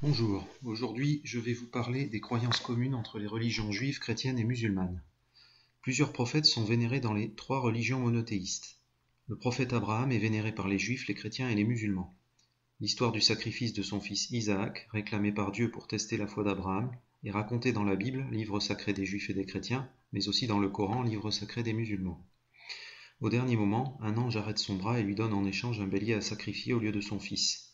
Bonjour, aujourd'hui je vais vous parler des croyances communes entre les religions juives, chrétiennes et musulmanes. Plusieurs prophètes sont vénérés dans les trois religions monothéistes. Le prophète Abraham est vénéré par les juifs, les chrétiens et les musulmans. L'histoire du sacrifice de son fils Isaac, réclamé par Dieu pour tester la foi d'Abraham, est racontée dans la Bible, livre sacré des juifs et des chrétiens, mais aussi dans le Coran, livre sacré des musulmans. Au dernier moment, un ange arrête son bras et lui donne en échange un bélier à sacrifier au lieu de son fils.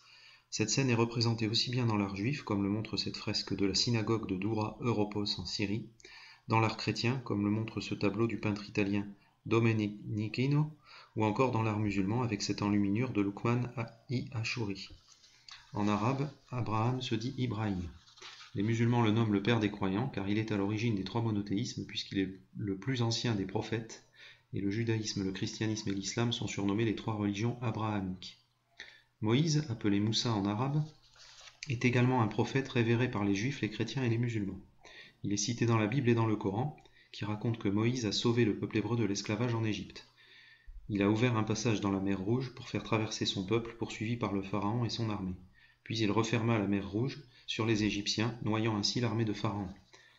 Cette scène est représentée aussi bien dans l'art juif, comme le montre cette fresque de la synagogue de Doura Europos en Syrie, dans l'art chrétien, comme le montre ce tableau du peintre italien Domenichino, ou encore dans l'art musulman avec cette enluminure de Luqman I Ashuri. En arabe, Abraham se dit Ibrahim. Les musulmans le nomment le père des croyants, car il est à l'origine des trois monothéismes, puisqu'il est le plus ancien des prophètes, et le judaïsme, le christianisme et l'islam sont surnommés les trois religions abrahamiques. Moïse, appelé Moussa en arabe, est également un prophète révéré par les juifs, les chrétiens et les musulmans. Il est cité dans la Bible et dans le Coran, qui raconte que Moïse a sauvé le peuple hébreu de l'esclavage en Égypte. Il a ouvert un passage dans la mer Rouge pour faire traverser son peuple poursuivi par le Pharaon et son armée. Puis il referma la mer Rouge sur les Égyptiens, noyant ainsi l'armée de Pharaon.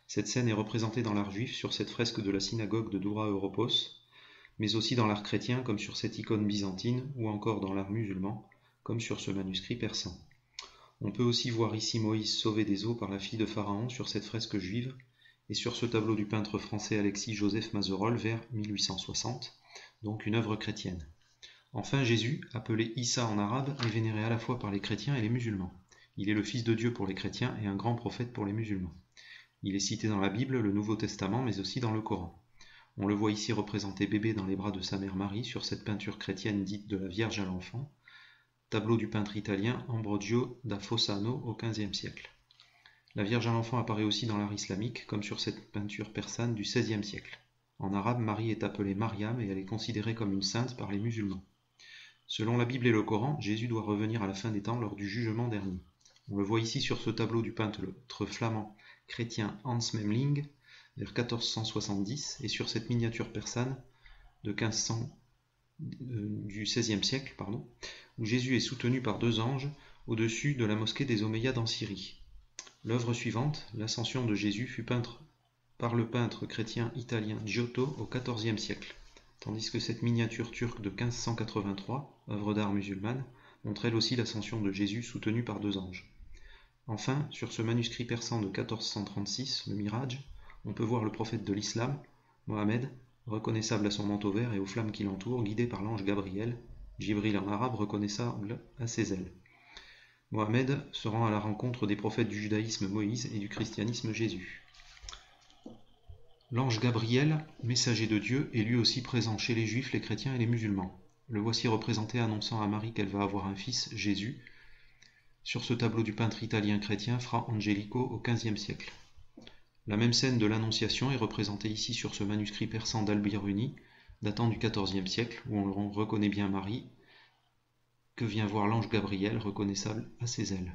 Cette scène est représentée dans l'art juif sur cette fresque de la synagogue de Doura Europos, mais aussi dans l'art chrétien comme sur cette icône byzantine ou encore dans l'art musulman, comme sur ce manuscrit persan. On peut aussi voir ici Moïse sauvé des eaux par la fille de Pharaon sur cette fresque juive et sur ce tableau du peintre français Alexis-Joseph Mazerolles vers 1860, donc une œuvre chrétienne. Enfin, Jésus, appelé Issa en arabe, est vénéré à la fois par les chrétiens et les musulmans. Il est le Fils de Dieu pour les chrétiens et un grand prophète pour les musulmans. Il est cité dans la Bible, le Nouveau Testament, mais aussi dans le Coran. On le voit ici représenté bébé dans les bras de sa mère Marie sur cette peinture chrétienne dite de la Vierge à l'enfant, tableau du peintre italien Ambrogio da Fossano au XVe siècle. La Vierge à l'enfant apparaît aussi dans l'art islamique, comme sur cette peinture persane du XVIe siècle. En arabe, Marie est appelée Mariam et elle est considérée comme une sainte par les musulmans. Selon la Bible et le Coran, Jésus doit revenir à la fin des temps lors du jugement dernier. On le voit ici sur ce tableau du peintre flamand chrétien Hans Memling vers 1470 et sur cette miniature persane de 1500 du XVIe siècle, où Jésus est soutenu par deux anges au-dessus de la mosquée des Omeyyades en Syrie. L'œuvre suivante, l'Ascension de Jésus, fut peinte par le peintre chrétien italien Giotto au XIVe siècle, tandis que cette miniature turque de 1583, œuvre d'art musulmane, montre elle aussi l'Ascension de Jésus soutenue par deux anges. Enfin, sur ce manuscrit persan de 1436, le Miraj, on peut voir le prophète de l'islam, Mohammed, reconnaissable à son manteau vert et aux flammes qui l'entourent, guidé par l'ange Gabriel, Jibril en arabe reconnaissable à ses ailes. Mohammed se rend à la rencontre des prophètes du judaïsme Moïse et du christianisme Jésus. L'ange Gabriel, messager de Dieu, est lui aussi présent chez les juifs, les chrétiens et les musulmans. Le voici représenté annonçant à Marie qu'elle va avoir un fils, Jésus, sur ce tableau du peintre italien chrétien Fra Angelico au XVe siècle. La même scène de l'Annonciation est représentée ici sur ce manuscrit persan d'Al-Biruni, datant du XIVe siècle, où on reconnaît bien Marie, que vient voir l'ange Gabriel, reconnaissable à ses ailes.